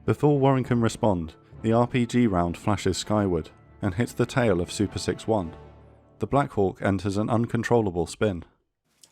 Before Warren can respond, the RPG round flashes skyward and hits the tail of Super 6-1. The Black Hawk enters an uncontrollable spin.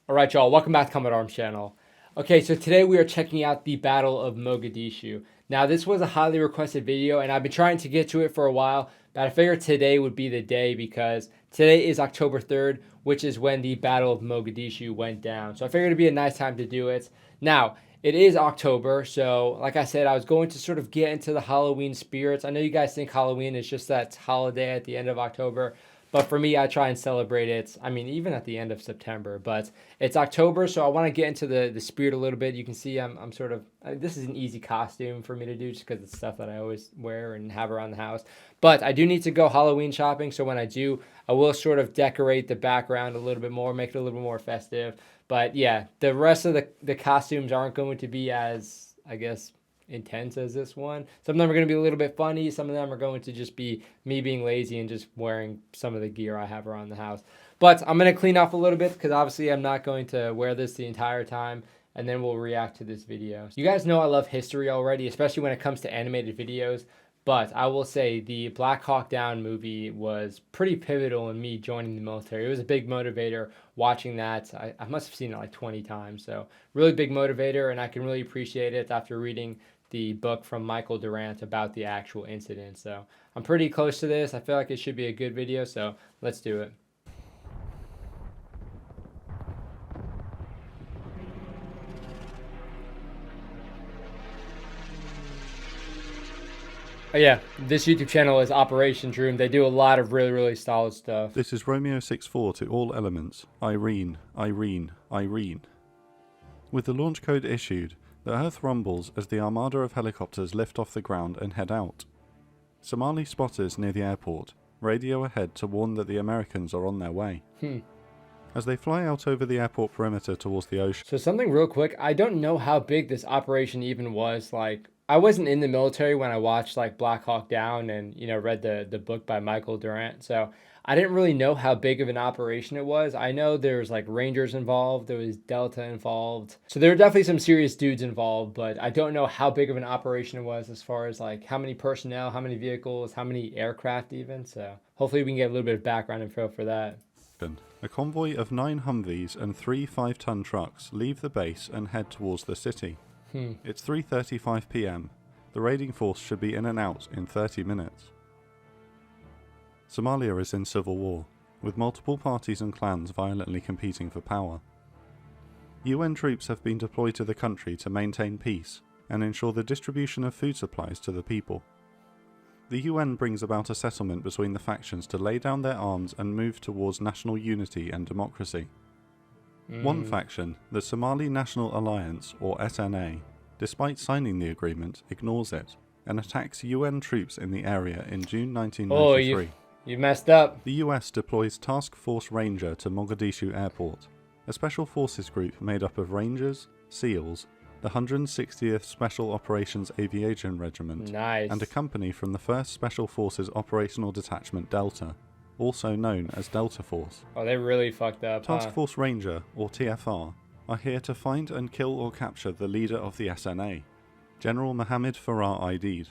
Alright y'all, welcome back to Combat Arms channel. Okay, so today we are checking out the Battle of Mogadishu. Now this was a highly requested video and I've been trying to get to it for a while, but I figured today would be the day because today is October 3rd, which is when the Battle of Mogadishu went down. So I figured it'd be a nice time to do it. Now, it is October, so like I said, I was going to sort of get into the Halloween spirits. I know you guys think Halloween is just that holiday at the end of October, but for me, I try and celebrate it, I mean, even at the end of September. But it's October, so I want to get into the spirit a little bit. You can see I'm sort of, this is an easy costume for me to do just because it's stuff that I always wear and have around the house. But I do need to go Halloween shopping, so when I do, I will sort of decorate the background a little bit more, make it a little bit more festive. But yeah, the rest of the costumes aren't going to be as, I guess, intense as this one. Some of them are going to be a little bit funny. Some of them are going to just be me being lazy and just wearing some of the gear I have around the house. But I'm going to clean off a little bit because obviously I'm not going to wear this the entire time, and then we'll react to this video. You guys know I love history already, especially when it comes to animated videos. But I will say the Black Hawk Down movie was pretty pivotal in me joining the military. It was a big motivator watching that. I must have seen it like 20 times. So really big motivator, and I can really appreciate it after reading the book from Michael Durant about the actual incident. So I'm pretty close to this. I feel like it should be a good video, so let's do it. Oh yeah, this YouTube channel is Operations Room. They do a lot of really solid stuff. This is Romeo 6-4 to all elements. Irene, Irene, Irene. With the launch code issued, the Earth rumbles as the armada of helicopters lift off the ground and head out. Somali spotters near the airport radio ahead to warn that the Americans are on their way. As they fly out over the airport perimeter towards the ocean. So something real quick, I don't know how big this operation even was. Like, I wasn't in the military when I watched like Black Hawk Down and, you know, read the book by Michael Durant. So I didn't really know how big of an operation it was. I know there was like Rangers involved, there was Delta involved. So there were definitely some serious dudes involved, but I don't know how big of an operation it was as far as like how many personnel, how many vehicles, how many aircraft even. So hopefully we can get a little bit of background info for that. A convoy of 9 Humvees and 3 5-ton trucks leave the base and head towards the city. It's 3:35 p.m. The raiding force should be in and out in 30 minutes. Somalia is in civil war, with multiple parties and clans violently competing for power. UN troops have been deployed to the country to maintain peace and ensure the distribution of food supplies to the people. The UN brings about a settlement between the factions to lay down their arms and move towards national unity and democracy. One faction, the Somali National Alliance, or SNA, despite signing the agreement, ignores it and attacks UN troops in the area in June 1993. Oh, you messed up. The US deploys Task Force Ranger to Mogadishu Airport, a special forces group made up of Rangers, SEALs, the 160th Special Operations Aviation Regiment, and a company from the 1st Special Forces Operational Detachment Delta, also known as Delta Force. Oh, they really fucked up. Task Force Ranger, or TFR, are here to find and kill or capture the leader of the SNA, General Mohammed Farah Aidid.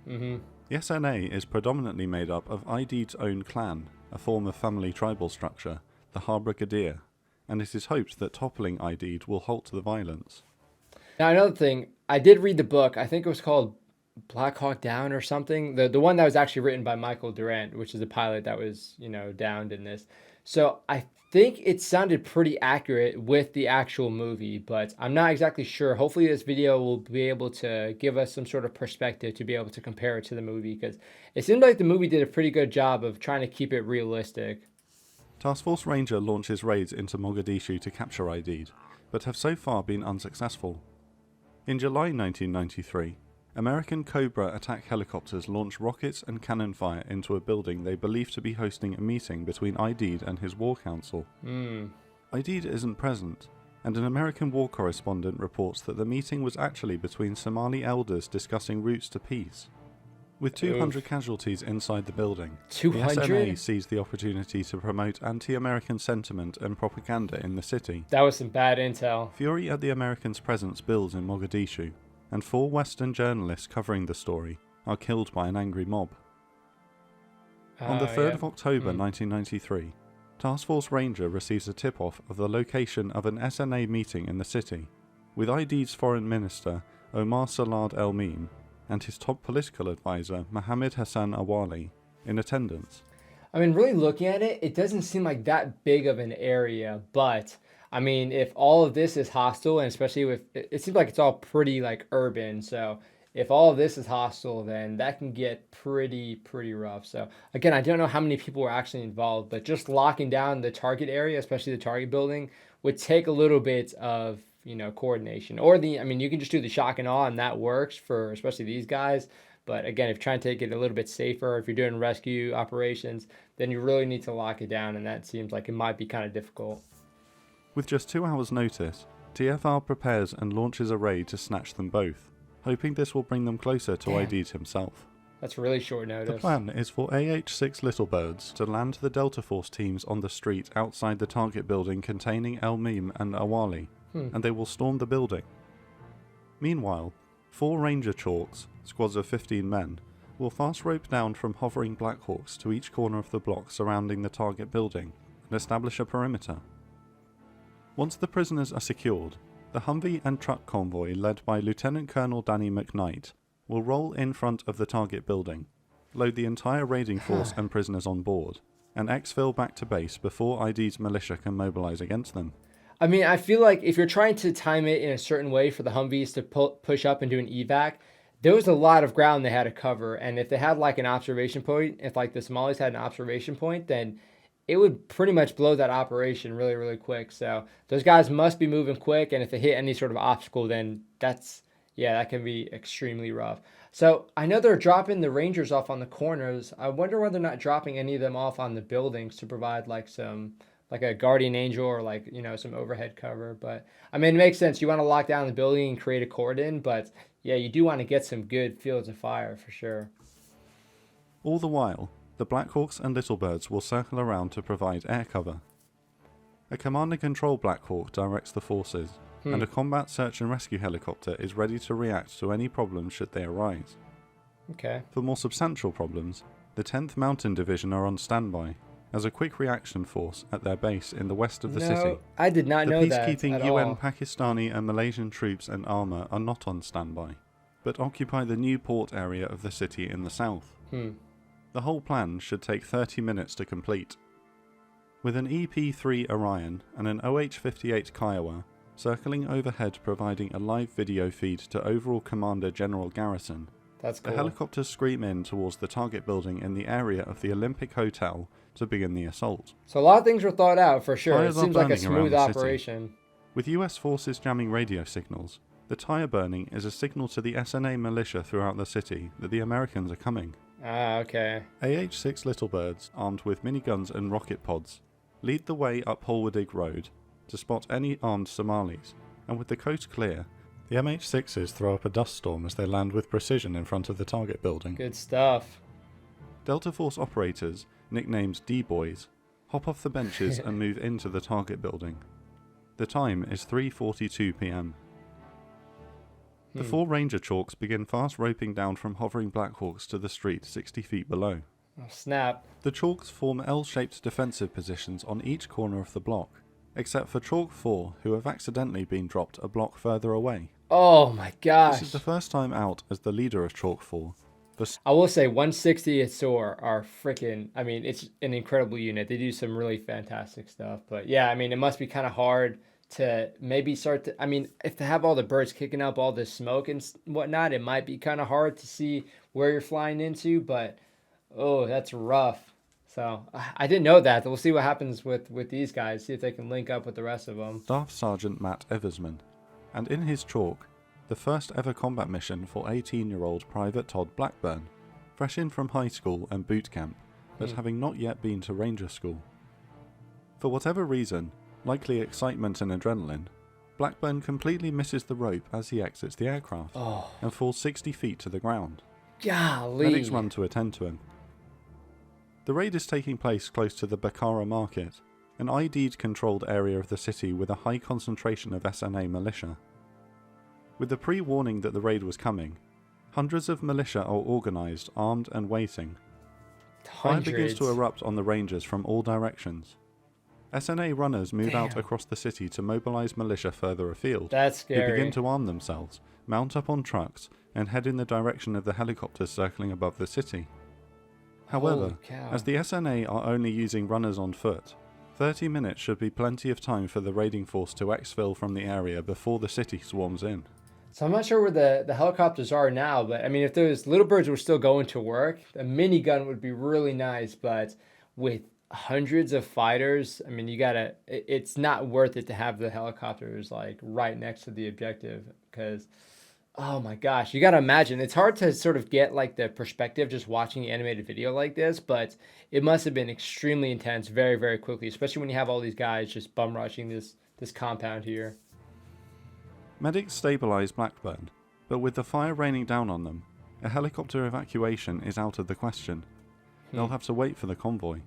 The SNA is predominantly made up of Aidid's own clan, a form of family tribal structure, the Harbour Gadir, and it is hoped that toppling Aidid will halt the violence. Now another thing, I did read the book. I think it was called Black Hawk Down or something. The one that was actually written by Michael Durant, which is the pilot that was, you know, downed in this. So I think it sounded pretty accurate with the actual movie, but I'm not exactly sure. Hopefully this video will be able to give us some sort of perspective to be able to compare it to the movie, because it seemed like the movie did a pretty good job of trying to keep it realistic. Task Force Ranger launches raids into Mogadishu to capture Aidid, but have so far been unsuccessful. In July 1993, American Cobra attack helicopters launch rockets and cannon fire into a building they believe to be hosting a meeting between Aidid and his war council. Aidid isn't present, and an American war correspondent reports that the meeting was actually between Somali elders discussing routes to peace. With 200 casualties inside the building, 200? the SNA seized the opportunity to promote anti-American sentiment and propaganda in the city. That was some bad intel. Fury at the Americans' presence builds in Mogadishu, and 4 Western journalists covering the story are killed by an angry mob. On the 3rd of October 1993, Task Force Ranger receives a tip-off of the location of an SNA meeting in the city, with ID's Foreign Minister Omar Salad El-Mim and his top political advisor Mohammed Hassan Awali in attendance. I mean, really looking at it, it doesn't seem like that big of an area, but I mean, if all of this is hostile, and especially with, it seems like it's all pretty like urban, so if all of this is hostile, then that can get pretty rough. So again, I don't know how many people were actually involved, but just locking down the target area, especially the target building, would take a little bit of, coordination. Or I mean, you can just do the shock and awe, and that works for especially these guys. But again, if you're trying to take it a little bit safer, if you're doing rescue operations, then you really need to lock it down, and that seems like it might be kind of difficult. With just 2 hours' notice, TFR prepares and launches a raid to snatch them both, hoping this will bring them closer to ID'd himself. That's really short notice. The plan is for AH-6 Little Birds to land the Delta Force teams on the street outside the target building containing El-Mim and Awali, and they will storm the building. Meanwhile, 4 Ranger Chalks, squads of 15 men, will fast rope down from hovering Blackhawks to each corner of the block surrounding the target building and establish a perimeter. Once the prisoners are secured, the Humvee and truck convoy led by Lieutenant Colonel Danny McKnight will roll in front of the target building, load the entire raiding force and prisoners on board, and exfil back to base before ID's militia can mobilize against them. I mean, I feel like if you're trying to time it in a certain way for the Humvees to push up and do an evac, there was a lot of ground they had to cover. And if they had like an observation point, if like the Somalis had an observation point, then it would pretty much blow that operation really quick. So those guys must be moving quick. And if they hit any sort of obstacle, then that can be extremely rough. So I know they're dropping the Rangers off on the corners. I wonder whether they're not dropping any of them off on the buildings to provide like a guardian angel or like, some overhead cover. But I mean, it makes sense. You want to lock down the building and create a cordon, but yeah, you do want to get some good fields of fire for sure. All the while, the Blackhawks and Little Birds will circle around to provide air cover. A command and control Blackhawk directs the forces, and a combat search and rescue helicopter is ready to react to any problems should they arise. Okay. For more substantial problems, the 10th Mountain Division are on standby as a quick reaction force at their base in the west of the city. I did not know that. The peacekeeping UN, Pakistani and Malaysian troops and armour are not on standby, but occupy the new port area of the city in the south. The whole plan should take 30 minutes to complete. With an EP-3 Orion and an OH-58 Kiowa circling overhead providing a live video feed to overall Commander General Garrison, that's cool. The helicopters scream in towards the target building in the area of the Olympic Hotel to begin the assault. So a lot of things were thought out for sure. Fires it seems like a smooth operation. With US forces jamming radio signals, the tire burning is a signal to the SNA militia throughout the city that the Americans are coming. Ah, okay. AH-6 Little Birds, armed with miniguns and rocket pods, lead the way up Holwardig Road to spot any armed Somalis, and with the coast clear, the MH-6s throw up a dust storm as they land with precision in front of the target building. Good stuff. Delta Force operators, nicknamed D-Boys, hop off the benches and move into the target building. The time is 3:42 p.m. The 4 Ranger Chalks begin fast roping down from hovering Blackhawks to the street 60 feet below. Oh, snap. The Chalks form L-shaped defensive positions on each corner of the block, except for Chalk 4, who have accidentally been dropped a block further away. Oh my gosh. This is the first time out as the leader of Chalk 4. I will say 160th SOAR are freaking, I mean, it's an incredible unit. They do some really fantastic stuff. But yeah, I mean, it must be kind of hard to maybe start to, I mean, if they have all the birds kicking up all this smoke and whatnot, it might be kind of hard to see where you're flying into. But, oh, that's rough. So I didn't know that. We'll see what happens with these guys, see if they can link up with the rest of them. Staff Sergeant Matt Eversman, and in his chalk, the first ever combat mission for 18-year-old Private Todd Blackburn, fresh in from high school and boot camp, but having not yet been to Ranger School. For whatever reason, likely excitement and adrenaline, Blackburn completely misses the rope as he exits the aircraft and falls 60 feet to the ground. Golly. Medics run to attend to him. The raid is taking place close to the Bakara Market, an ID'd controlled area of the city with a high concentration of SNA militia. With the pre-warning that the raid was coming, hundreds of militia are organised, armed and waiting. Fire begins to erupt on the Rangers from all directions. SNA runners move out across the city to mobilise militia further afield, That's scary. who begin to arm themselves, mount up on trucks, and head in the direction of the helicopters circling above the city. However, as the SNA are only using runners on foot, 30 minutes should be plenty of time for the raiding force to exfil from the area before the city swarms in. So I'm not sure where the helicopters are now, but I mean, if those little birds were still going to work, a minigun would be really nice, but with hundreds of fighters, I mean, it's not worth it to have the helicopters like right next to the objective because, oh my gosh, you got to imagine. It's hard to sort of get like the perspective just watching an animated video like this, but it must have been extremely intense very, very quickly, especially when you have all these guys just bum rushing this compound here. Medics stabilise Blackburn, but with the fire raining down on them, a helicopter evacuation is out of the question. They'll have to wait for the convoy.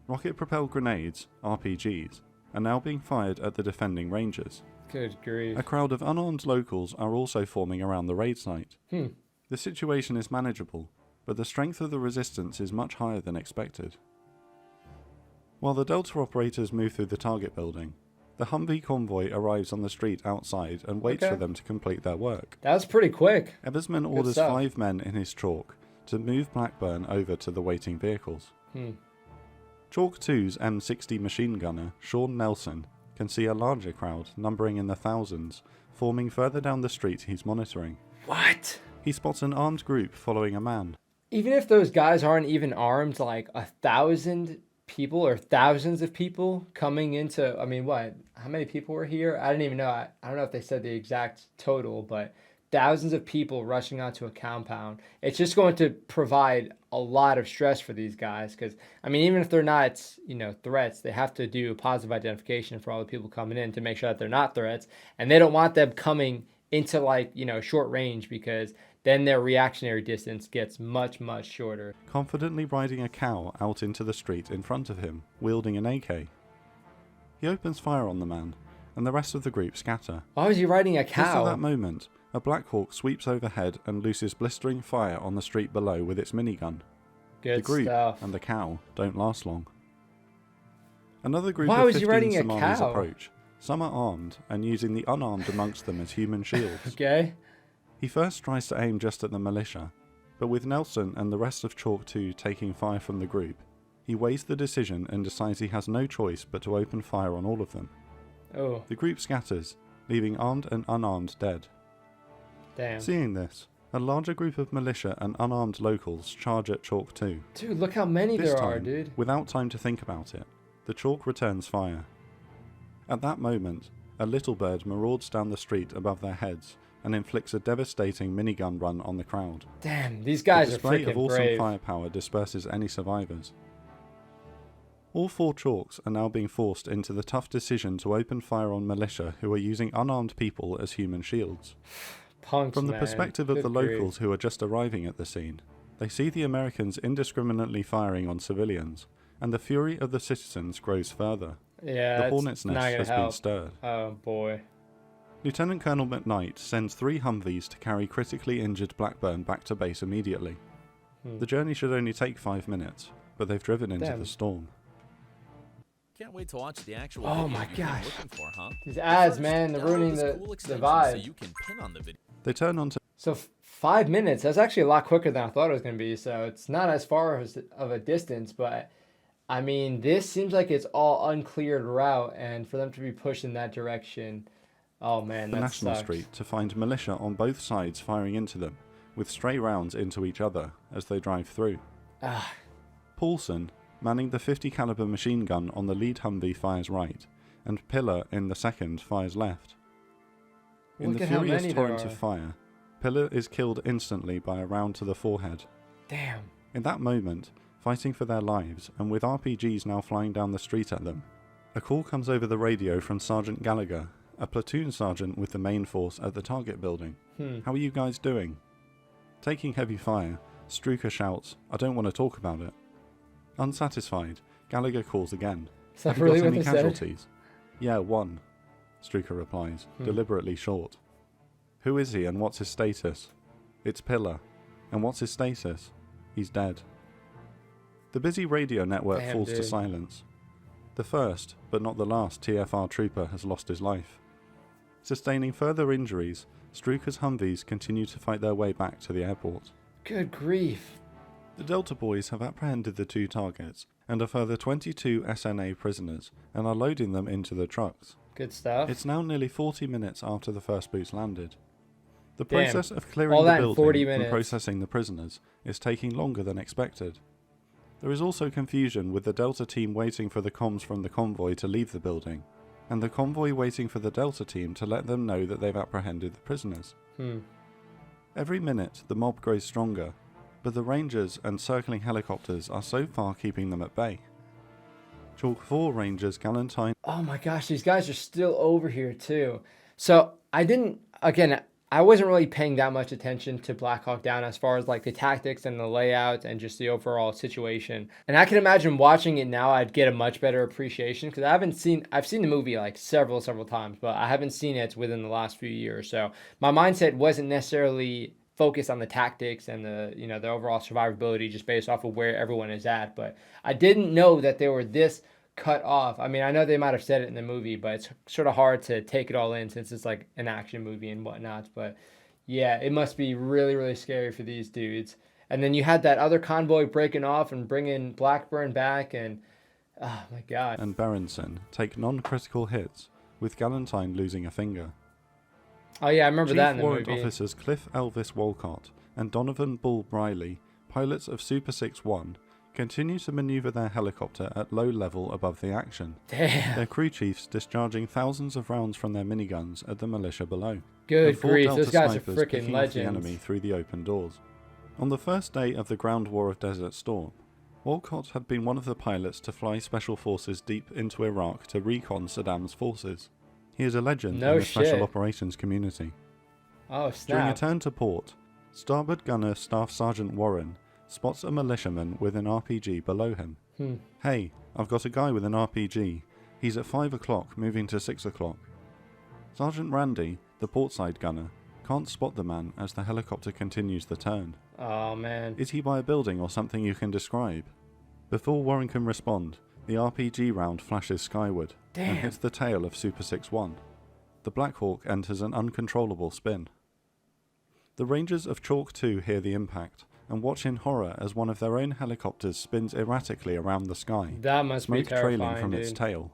Rocket-propelled grenades, RPGs, are now being fired at the defending Rangers. Good grief. A crowd of unarmed locals are also forming around the raid site. The situation is manageable, but the strength of the resistance is much higher than expected. While the Delta operators move through the target building, the Humvee convoy arrives on the street outside and waits for them to complete their work. That was pretty quick. Eversman orders 5 men in his chalk to move Blackburn over to the waiting vehicles. Chalk 2's M60 machine gunner, Sean Nelson, can see a larger crowd, numbering in the thousands, forming further down the street he's monitoring. What? He spots an armed group following a man. Even if those guys aren't even armed, like 1,000 people or thousands of people coming into, I mean, what? How many people were here? I didn't even know. I don't know if they said the exact total, but thousands of people rushing onto a compound. It's just going to provide a lot of stress for these guys because, I mean, even if they're not, threats, they have to do positive identification for all the people coming in to make sure that they're not threats. And they don't want them coming into short range because then their reactionary distance gets much, much shorter. Confidently riding a cow out into the street in front of him, wielding an AK. He opens fire on the man, and the rest of the group scatter. Why was he riding a cow? Just at that moment, a Black Hawk sweeps overhead and looses blistering fire on the street below with its minigun. Good the group stuff. and the cow don't last long. Another group Why of was he 15 riding a Somalis cow? approach. Some are armed and using the unarmed amongst them as human shields. Okay. He first tries to aim just at the militia, but with Nelson and the rest of Chalk 2 taking fire from the group, he weighs the decision and decides he has no choice but to open fire on all of them. Oh. The group scatters, leaving armed and unarmed dead. Damn. Seeing this, a larger group of militia and unarmed locals charge at Chalk 2. Dude, look how many This there time, are, dude. without time to think about it, the Chalk returns fire. At that moment, a little bird marauds down the street above their heads and inflicts a devastating minigun run on the crowd. Damn, these guys The are display freaking of awesome brave. firepower disperses any survivors. All 4 Chalks are now being forced into the tough decision to open fire on militia who are using unarmed people as human shields. Punks, From the man. perspective of Good the grief. locals who are just arriving at the scene, they see the Americans indiscriminately firing on civilians, and the fury of the citizens grows further. Yeah, The that's hornet's not nest gonna has been help. stirred. Oh boy. Lieutenant Colonel McKnight sends 3 Humvees to carry critically injured Blackburn back to base immediately. The journey should only take 5 minutes, but they've driven into Damn. the storm. Can't wait to watch the actual Oh video my you've been gosh. looking for, huh? These ads, First, man, they're download ruining this the cool extension vibe. So you can pin on the video. They turn onto So 5 minutes, that's actually a lot quicker than I thought it was going to be. So it's not as far of a distance, but I mean, this seems like it's all uncleared route, and for them to be pushed in that direction, oh man, the that National sucks. Street to find militia on both sides firing into them, with stray rounds into each other as they drive through. Ah, Paulson, manning the 50 caliber machine gun on the lead Humvee, fires right, and Pillar in the second fires left. In look the at how furious many there torrent are. of fire, Pillar is killed instantly by a round to the forehead. Damn. In that moment, fighting for their lives, and with RPGs now flying down the street at them, a call comes over the radio from Sergeant Gallagher, a platoon sergeant with the main force at the target building. How are you guys doing? Taking heavy fire, Strucker shouts, "I don't want to talk about it." Unsatisfied, Gallagher calls again. Is that "Have you really got what any they said? casualties?" "Yeah, 1," Strucker replies, deliberately short. Who is he and what's his status? It's Pillar. And what's his status? He's dead. The busy radio network Damn, falls to dude. silence. The first, but not the last, TFR trooper has lost his life. Sustaining further injuries, Struker's Humvees continue to fight their way back to the airport. Good grief. The Delta boys have apprehended the 2 targets and a further 22 SNA prisoners and are loading them into the trucks. Good stuff. It's now nearly 40 minutes after the first boots landed. The Damn. process of clearing All the that in 40 building and minutes. processing the prisoners is taking longer than expected. There is also confusion with the Delta team waiting for the comms from the convoy to leave the building, and the convoy waiting for the Delta team to let them know that they've apprehended the prisoners. Every minute the mob grows stronger, but the Rangers and circling helicopters are so far keeping them at bay. Chalk 4 Rangers Galantine. Oh my gosh, these guys are still over here too. So I wasn't really paying that much attention to Black Hawk Down as far as like the tactics and the layout and just the overall situation. And I can imagine watching it now, I'd get a much better appreciation because I've seen the movie like several times, but I haven't seen it within the last few years. So my mindset wasn't necessarily focused on the tactics and the overall survivability just based off of where everyone is at. But I didn't know that they were this cut off. I mean, I know they might have said it in the movie, but it's sort of hard to take it all in since it's like an action movie and whatnot. But yeah, it must be really scary for these dudes. And then you had that other convoy breaking off and bringing Blackburn back, and oh my god. And Berenson take non-critical hits, with Galantine losing a finger. Oh yeah, I remember Chief that in the Warrant movie. Officers Cliff Elvis Walcott and Donovan Bull Briley, pilots of Super 6-1, continue to maneuver their helicopter at low level above the action. Damn. Their crew chiefs discharging thousands of rounds from their miniguns at the militia below. Good and 4 grief, Delta those guys are snipers freaking picking off the enemy legends. through the open doors. On the first day of the ground war of Desert Storm, Walcott had been one of the pilots to fly special forces deep into Iraq to recon Saddam's forces. He is a legend No in the special shit. operations community. Oh During a snap. turn to port, starboard gunner Staff Sergeant Warren spots a militiaman with an RPG below him. Hey, I've got a guy with an RPG. He's at 5 o'clock, moving to 6 o'clock. Sergeant Randy, the portside gunner, can't spot the man as the helicopter continues the turn. Oh man. Is he by a building or something you can describe? Before Warren can respond, the RPG round flashes skyward and Damn. hits the tail of Super 6-1. The Black Hawk enters an uncontrollable spin. The Rangers of Chalk 2 hear the impact and watch in horror as one of their own helicopters spins erratically around the sky, That must be smoke trailing terrifying, from dude. its tail.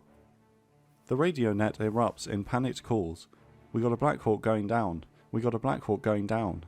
The radio net erupts in panicked calls. We got a Black Hawk going down. We got a Black Hawk going down.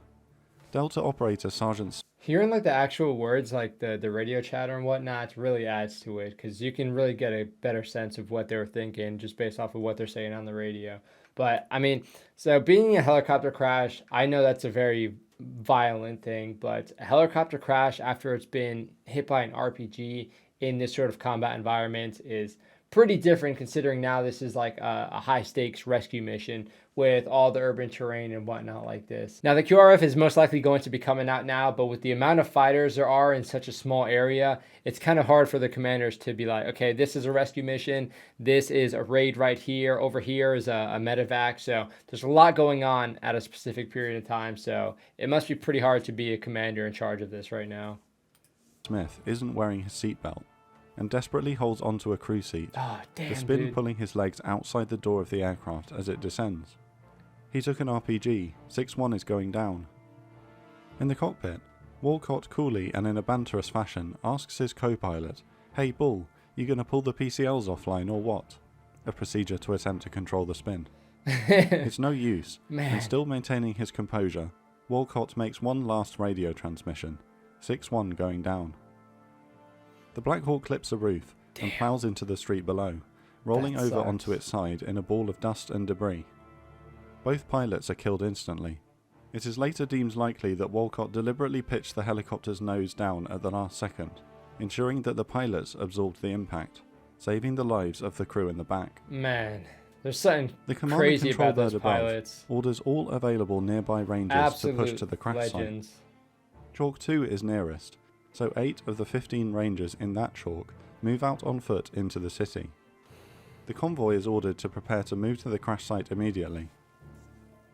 Delta operator Sergeant Hearing like the actual words, like the radio chatter and whatnot, really adds to it because you can really get a better sense of what they were thinking just based off of what they're saying on the radio. But I mean, so being a helicopter crash, I know that's a very violent thing, but a helicopter crash after it's been hit by an RPG in this sort of combat environment is pretty different, considering now this is like a high stakes rescue mission with all the urban terrain and whatnot like this. Now the QRF is most likely going to be coming out now, but with the amount of fighters there are in such a small area, it's kind of hard for the commanders to be like, okay, this is a rescue mission, this is a raid right here, over here is a medevac. So there's a lot going on at a specific period of time, so it must be pretty hard to be a commander in charge of this right now. Smith isn't wearing his seatbelt and desperately holds onto a crew seat, Oh damn, the spin dude. pulling his legs outside the door of the aircraft as it descends. He took an RPG, 6-1 is going down. In the cockpit, Walcott coolly and in a banterous fashion asks his co-pilot, "Hey Bull, you gonna pull the PCLs offline or what?" A procedure to attempt to control the spin. It's no use, Man. and still maintaining his composure, Walcott makes one last radio transmission, 6-1 going down. The Black Hawk clips a roof and plows into the street below, rolling That over sucks. onto its side in a ball of dust and debris. Both pilots are killed instantly. It is later deemed likely that Walcott deliberately pitched the helicopter's nose down at the last second, ensuring that the pilots absorbed the impact, saving the lives of the crew in the back. Man, there's something The commander crazy control about those bird above pilots. orders all available nearby Rangers Absolute to push to the crash site. legends. Chalk 2 is nearest, so 8 of the 15 Rangers in that chalk move out on foot into the city. The convoy is ordered to prepare to move to the crash site immediately.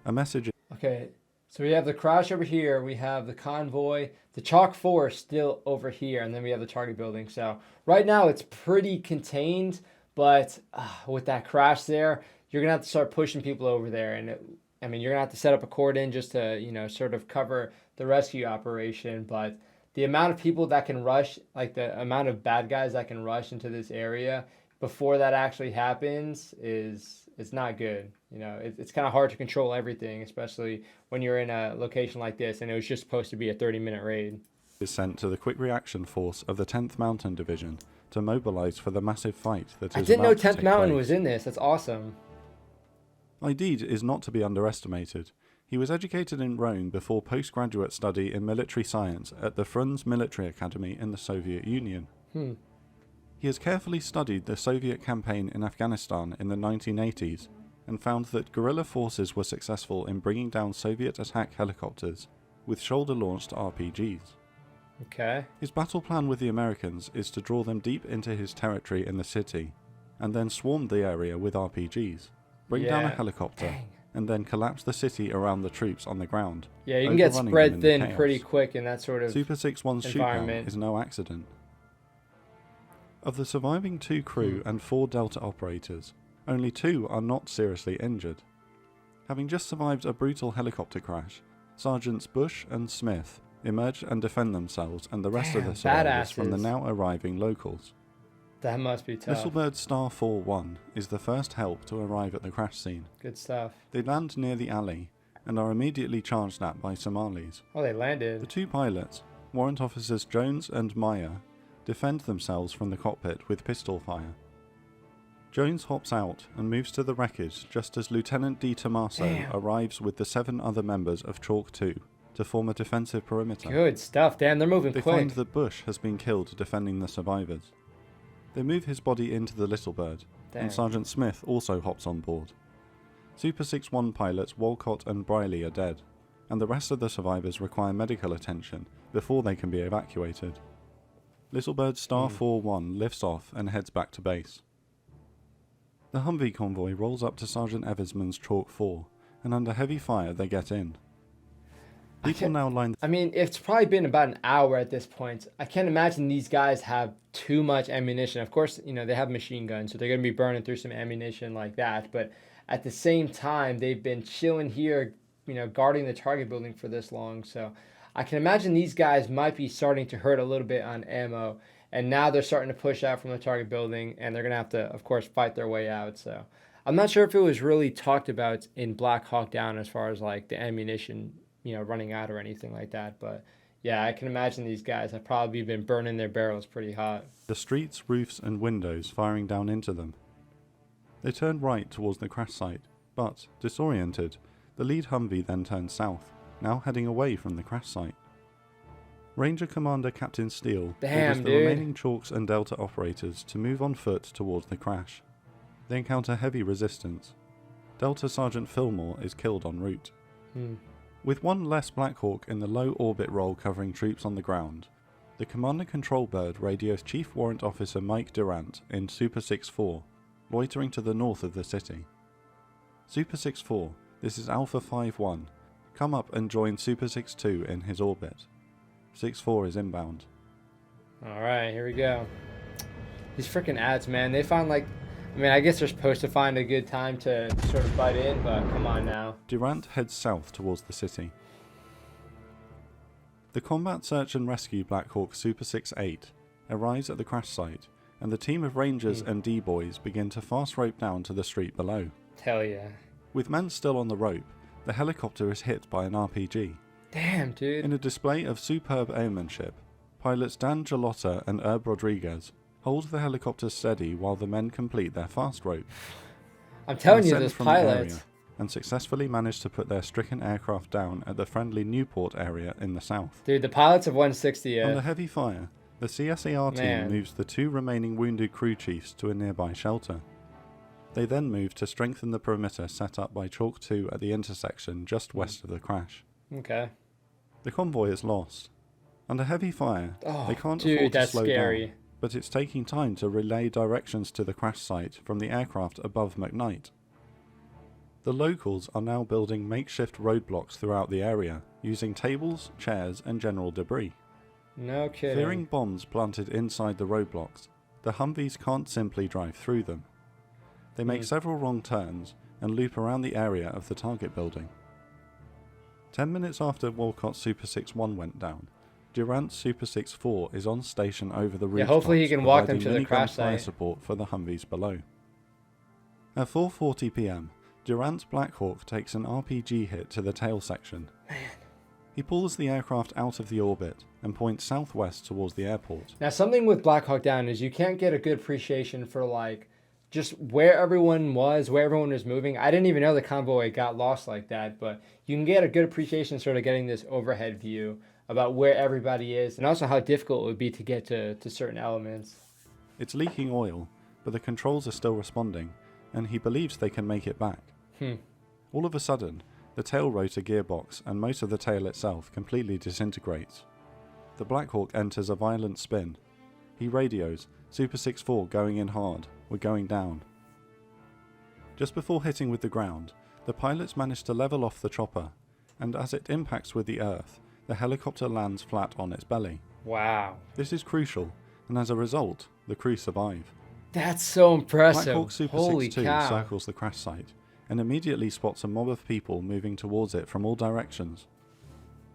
A message Okay, so we have the crash over here. We have the convoy. The Chalk 4 is still over here. And then we have the target building. So right now it's pretty contained. But with that crash there, you're going to have to start pushing people over there. And I mean, you're going to have to set up a cordon just to, you know, sort of cover the rescue operation. But the amount of people that can rush, like the amount of bad guys that can rush into this area before that actually happens it's not good. You know, it's kind of hard to control everything, especially when you're in a location like this, and it was just supposed to be a 30-minute raid. Is sent to the quick reaction force of the 10th Mountain Division to mobilize for the massive fight that I is didn't know about to 10th take Mountain place. was in this. That's awesome. Aidid is not to be underestimated. He was educated in Rome before postgraduate study in military science at the Frunze Military Academy in the Soviet Union. He has carefully studied the Soviet campaign in Afghanistan in the 1980s and found that guerrilla forces were successful in bringing down Soviet attack helicopters with shoulder-launched RPGs. Okay. His battle plan with the Americans is to draw them deep into his territory in the city and then swarm the area with RPGs, bring down a helicopter, and then collapse the city around the troops on the ground. Yeah, you can get overrunning them spread in the thin chaos. pretty quick in that sort of Super 6-1's shoot down environment. is no accident. Of the surviving 2 crew and 4 Delta operators, only 2 are not seriously injured. Having just survived a brutal helicopter crash, Sergeants Bush and Smith emerge and defend themselves and the rest of the survivors from the badasses. now arriving locals. That must be tough. Littlebird Star 4-1 is the first help to arrive at the crash scene. Good stuff. They land near the alley and are immediately charged at by Somalis. Oh, they The landed. 2 pilots, Warrant Officers Jones and Meyer, defend themselves from the cockpit with pistol fire. Jones hops out and moves to the wreckage just as Lieutenant D. Tommaso arrives with the 7 other members of Chalk 2 to form a defensive perimeter. Good stuff. Damn, they're moving They quick. find that Bush has been killed defending the survivors. They move his body into the Littlebird, Damn. and Sergeant Smith also hops on board. Super 6-1 pilots Walcott and Briley are dead, and the rest of the survivors require medical attention before they can be evacuated. Littlebird Star 4-1 lifts off and heads back to base. The Humvee convoy rolls up to Sergeant Eversman's Chalk 4, and under heavy fire they get in. People now line... I mean, it's probably been about an hour at this point. I can't imagine these guys have too much ammunition. Of course, you know, they have machine guns, so they're going to be burning through some ammunition like that. But at the same time, they've been chilling here, you know, guarding the target building for this long. So I can imagine these guys might be starting to hurt a little bit on ammo. And now they're starting to push out from the target building, and they're going to have to, of course, fight their way out. So I'm not sure if it was really talked about in Black Hawk Down as far as like the ammunition, you know, running out or anything like that. But yeah, I can imagine these guys have probably been burning their barrels pretty hot. The streets, roofs and windows firing down into them. They turn right towards the crash site, but, disoriented, the lead Humvee then turns south, now heading away from the crash site. Ranger Commander Captain Steele orders the remaining Chalks and Delta operators to move on foot towards the crash. They encounter heavy resistance. Delta Sergeant Fillmore is killed en route. With one less Black Hawk in the low orbit role covering troops on the ground, the Commander Control Bird radios Chief Warrant Officer Mike Durant in Super 6-4, loitering to the north of the city. Super 6-4, this is Alpha 5-1. Come up and join Super 6-2 in his orbit. 6-4 is inbound. Alright, here we go. These freaking ads, man, they find like... I mean, I guess they're supposed to find a good time to sort of butt in, but come on now. Durant heads south towards the city. The Combat Search and Rescue Black Hawk Super 6-8 arrives at the crash site, and the team of Rangers and D-Boys begin to fast rope down to the street below. Hell yeah. With men still on the rope, the helicopter is hit by an RPG. Damn, dude. In a display of superb airmanship, pilots Dan Galotta and Herb Rodriguez hold the helicopter steady while the men complete their fast rope. I'm telling you, Ascend those from the area pilots. and successfully manage to put their stricken aircraft down at the friendly Newport area in the south. Dude, the pilots of 160. Under heavy fire, the CSAR team moves the 2 remaining wounded crew chiefs to a nearby shelter. They then move to strengthen the perimeter set up by Chalk 2 at the intersection just west of the crash. Okay. The convoy is lost. Under heavy fire, they can't Dude, afford to that's slow scary. down, but it's taking time to relay directions to the crash site from the aircraft above McKnight. The locals are now building makeshift roadblocks throughout the area, using tables, chairs, and general debris. No kidding. Fearing bombs planted inside the roadblocks, the Humvees can't simply drive through them. They make several wrong turns and loop around the area of the target building. 10 minutes after Walcott's Super 6-1 went down, Durant's Super 6-4 is on station over the rooftops, hopefully he can walk them providing to the crash minigun fire site. support for the Humvees below. At 4:40 p.m, Durant's Black Hawk takes an RPG hit to the tail section. He pulls the aircraft out of the orbit and points southwest towards the airport. Now, something with Black Hawk Down is you can't get a good appreciation for like just where everyone was, where everyone was moving. I didn't even know the convoy got lost like that, but you can get a good appreciation sort of getting this overhead view about where everybody is and also how difficult it would be to get to certain elements. It's leaking oil, but the controls are still responding, and he believes they can make it back. All of a sudden, the tail rotor gearbox and most of the tail itself completely disintegrates. The Black Hawk enters a violent spin. He radios, Super 6-4 going in hard, we're going down. Just before hitting with the ground, the pilots manage to level off the chopper, and as it impacts with the earth, the helicopter lands flat on its belly. Wow. This is crucial, and as a result, the crew survive. That's so impressive. Black Hawk Super Holy 6-2 cow. circles the crash site, and immediately spots a mob of people moving towards it from all directions.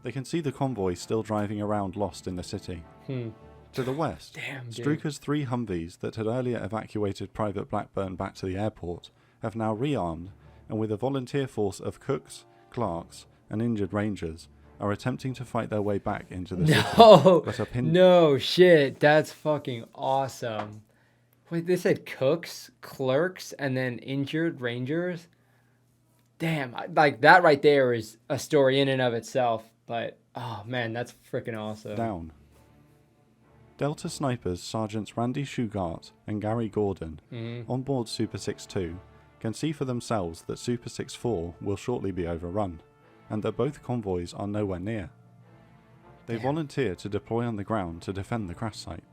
They can see the convoy still driving around lost in the city. To the west, Damn, dude. Struker's 3 Humvees that had earlier evacuated Private Blackburn back to the airport have now rearmed, and with a volunteer force of cooks, clerks, and injured rangers, are attempting to fight their way back into the city. But are pinned- No shit. That's fucking awesome. Wait, they said cooks, clerks, and then injured rangers? Damn, like that right there is a story in and of itself. But, oh man, that's freaking awesome. down. Delta snipers Sergeants Randy Shugart and Gary Gordon, on board Super 6-2, can see for themselves that Super 6-4 will shortly be overrun, and that both convoys are nowhere near. They volunteer to deploy on the ground to defend the crash site.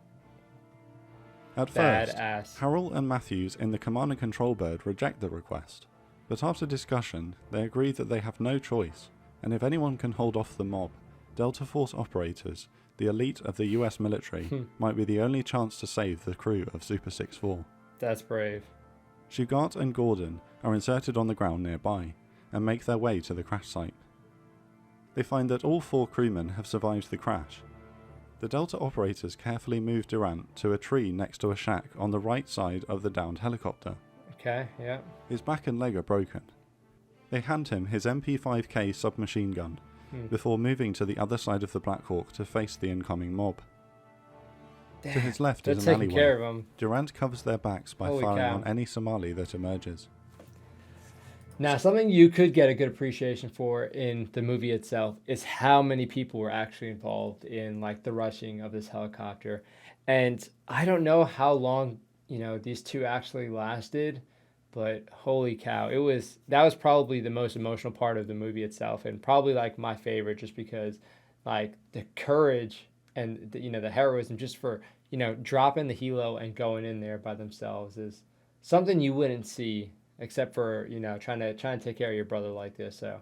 At first, Badass. Harrell and Matthews in the command and control bird reject the request, but after discussion, they agree that they have no choice, and if anyone can hold off the mob, Delta Force operators, the elite of the US military, might be the only chance to save the crew of Super 6-4. That's brave. Shugart and Gordon are inserted on the ground nearby, and make their way to the crash site. They find that all 4 crewmen have survived the crash. The Delta operators carefully move Durant to a tree next to a shack on the right side of the downed helicopter. Okay, yeah. His back and leg are broken. They hand him his MP5K submachine gun, before moving to the other side of the Black Hawk to face the incoming mob. To his left They're is an taking care of alleyway. him. Durant covers their backs by Holy firing cow. on any Somali that emerges. Now, something you could get a good appreciation for in the movie itself is how many people were actually involved in like the rushing of this helicopter. And I don't know how long, these two actually lasted, but holy cow, that was probably the most emotional part of the movie itself, and probably like my favorite, just because like the courage and the heroism just for, dropping the helo and going in there by themselves is something you wouldn't see except for, trying to take care of your brother like this. So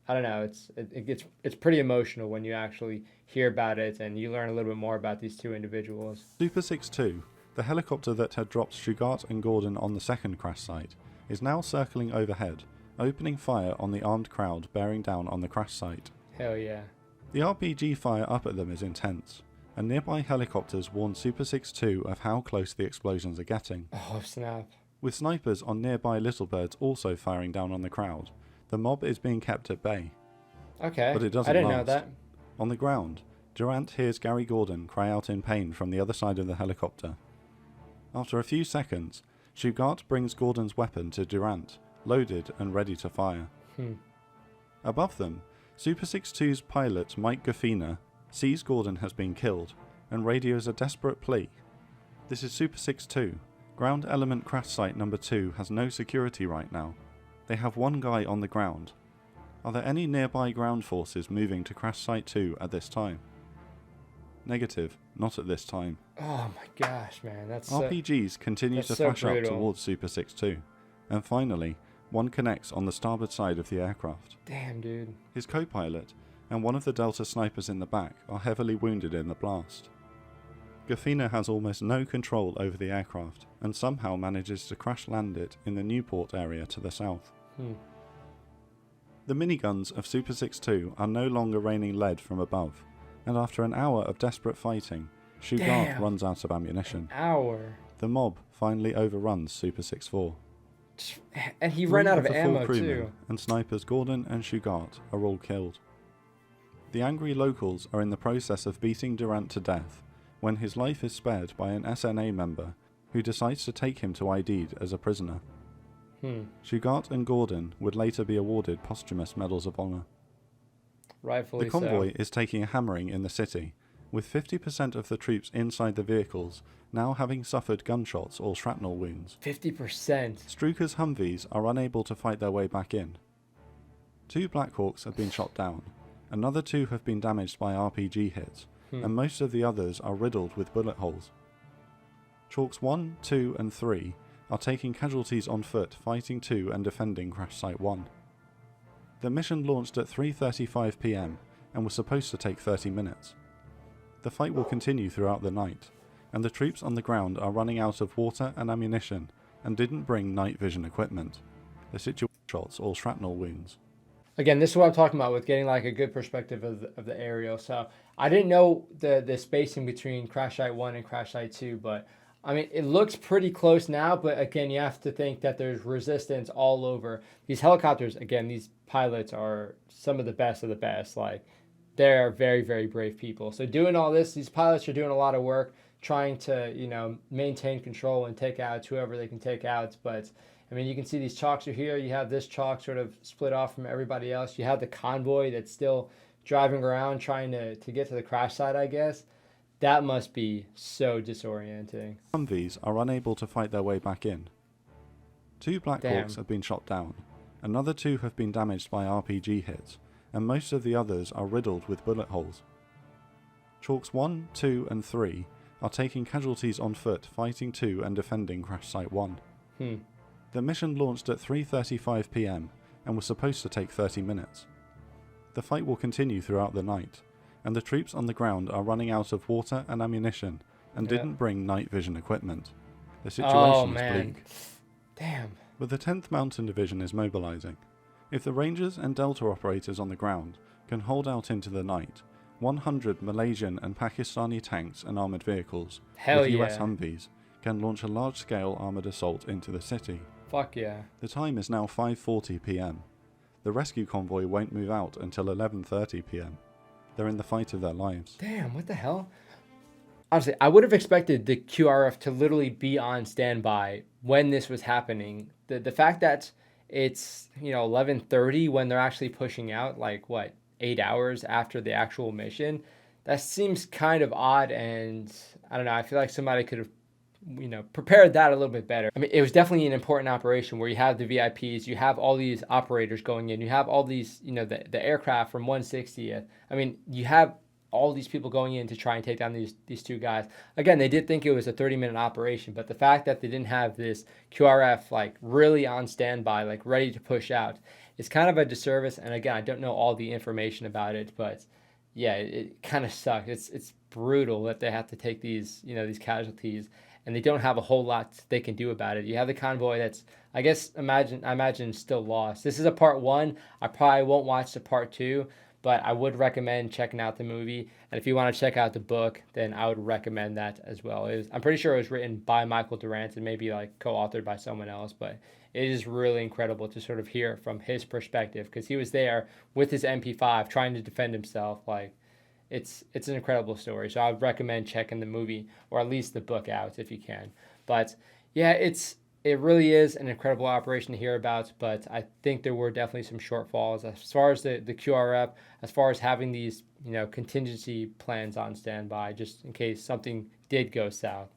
I don't know, it's pretty emotional when you actually hear about it and you learn a little bit more about these two individuals. Super 6-2, the helicopter that had dropped Shugart and Gordon on the second crash site, is now circling overhead, opening fire on the armed crowd bearing down on the crash site. Hell yeah. The RPG fire up at them is intense, and nearby helicopters warn Super 6-2 of how close the explosions are getting. Oh, snap. With snipers on nearby Little Birds also firing down on the crowd, the mob is being kept at bay. Okay, But it doesn't I didn't know last. that. On the ground, Durant hears Gary Gordon cry out in pain from the other side of the helicopter. After a few seconds, Shugart brings Gordon's weapon to Durant, loaded and ready to fire. Above them, Super 6-2's pilot Mike Gaffina sees Gordon has been killed and radios a desperate plea. This is Super 6-2. Ground element crash site number 2 has no security right now. They have one guy on the ground. Are there any nearby ground forces moving to crash site 2 at this time? Negative, not at this time. Oh my gosh, man, that's RPGs continue that's to so flash up brutal. towards Super 6-2, and finally, One connects on the starboard side of the aircraft. Damn, dude. His co-pilot and one of the Delta snipers in the back are heavily wounded in the blast. Gafina has almost no control over the aircraft and somehow manages to crash land it in the Newport area to the south. The miniguns of Super 6-2 are no longer raining lead from above, and after an hour of desperate fighting, Shugart runs out of ammunition. An hour? The mob finally overruns Super 6-4. And he ran out of the ammo, crewmen too. And snipers Gordon and Shugart are all killed. The angry locals are in the process of beating Durant to death when his life is spared by an SNA member who decides to take him to ID'd as a prisoner. Shugart and Gordon would later be awarded posthumous Medals of Honor. Rightfully the convoy so. is taking a hammering in the city, with 50% of the troops inside the vehicles now having suffered gunshots or shrapnel wounds. 50%. Struker's Humvees are unable to fight their way back in. 2 Blackhawks have been shot down, another 2 have been damaged by RPG hits, and most of the others are riddled with bullet holes. Chalks 1, 2 and 3 are taking casualties on foot fighting 2 and defending Crash Site 1. The mission launched at 3:35 PM and was supposed to take 30 minutes. The fight will continue throughout the night, and the troops on the ground are running out of water and ammunition and didn't bring night vision equipment. The situation shots all shrapnel wounds. Again, this is what I'm talking about with getting like a good perspective of the aerial. So I didn't know the spacing between Crash Site 1 and Crash Site 2, but I mean, it looks pretty close now, but again, you have to think that there's resistance all over. These helicopters, again, these pilots are some of the best. Like, they're very, very brave people. So doing all this, these pilots are doing a lot of work trying to, you know, maintain control and take out whoever they can take out. But I mean, you can see these chalks are here. You have this chalk sort of split off from everybody else. You have the convoy that's still driving around trying to get to the crash site, I guess. That must be so disorienting. Humvees are unable to fight their way back in. 2 Blackhawks have been shot down, another 2 have been damaged by RPG hits, and most of the others are riddled with bullet holes. Chalks 1, 2 and 3 are taking casualties on foot fighting 2 and defending Crash Site 1. The mission launched at 3:35 PM and was supposed to take 30 minutes. The fight will continue throughout the night, and the troops on the ground are running out of water and ammunition and didn't bring night vision equipment. The situation is bleak. Damn. But the 10th Mountain Division is mobilizing. If the Rangers and Delta operators on the ground can hold out into the night, 100 Malaysian and Pakistani tanks and armoured vehicles with US Humvees can launch a large-scale armoured assault into the city. Fuck yeah. The time is now 5:40 PM. The rescue convoy won't move out until 11:30 PM. They're in the fight of their lives. Damn, what the hell? Honestly, I would have expected the QRF to literally be on standby when this was happening. The fact that it's, you know, 11:30 when they're actually pushing out, like, what, 8 hours after the actual mission, that seems kind of odd, and I don't know, I feel like somebody could have, you know, prepared that a little bit better. I mean, it was definitely an important operation where you have the VIPs, you have all these operators going in, you have all these, you know, the aircraft from 160th. I mean, you have all these people going in to try and take down these 2 guys. Again, they did think it was a 30-minute operation, but the fact that they didn't have this QRF like really on standby, like ready to push out, is kind of a disservice. And again, I don't know all the information about it, but yeah, it kind of sucks. It's brutal that they have to take these, you know, these casualties, and they don't have a whole lot they can do about it. You have the convoy that's, I guess, I imagine still lost. This is a part 1. I probably won't watch the part 2, but I would recommend checking out the movie. And if you want to check out the book, then I would recommend that as well. I'm pretty sure it was written by Michael Durant and maybe like co-authored by someone else, but it is really incredible to sort of hear from his perspective, because he was there with his MP5 trying to defend himself. Like, it's an incredible story. So I would recommend checking the movie or at least the book out if you can. But yeah, it really is an incredible operation to hear about, but I think there were definitely some shortfalls as far as the QRF, as far as having these, you know, contingency plans on standby just in case something did go south.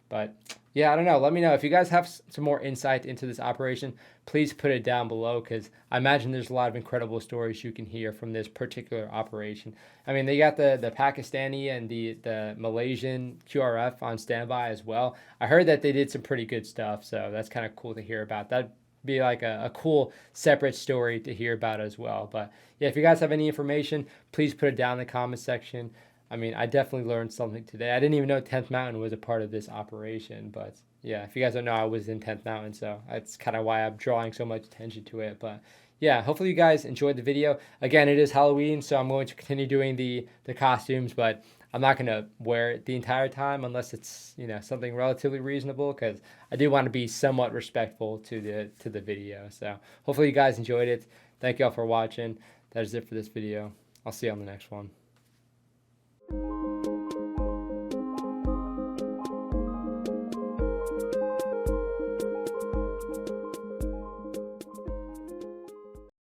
But yeah, I don't know. Let me know if you guys have some more insight into this operation. Please put it down below, because I imagine there's a lot of incredible stories you can hear from this particular operation. I mean, they got the Pakistani and the Malaysian QRF on standby as well. I heard that they did some pretty good stuff, so that's kind of cool to hear about. That'd be like a cool separate story to hear about as well. But yeah, if you guys have any information, please put it down in the comment section. I mean, I definitely learned something today. I didn't even know 10th Mountain was a part of this operation, but yeah, if you guys don't know, I was in 10th Mountain, so that's kind of why I'm drawing so much attention to it. But yeah, hopefully you guys enjoyed the video. Again, it is Halloween, so I'm going to continue doing the costumes, but I'm not going to wear it the entire time unless it's, you know, something relatively reasonable, because I do want to be somewhat respectful to the video. So hopefully you guys enjoyed it. Thank you all for watching. That is it for this video. I'll see you on the next one.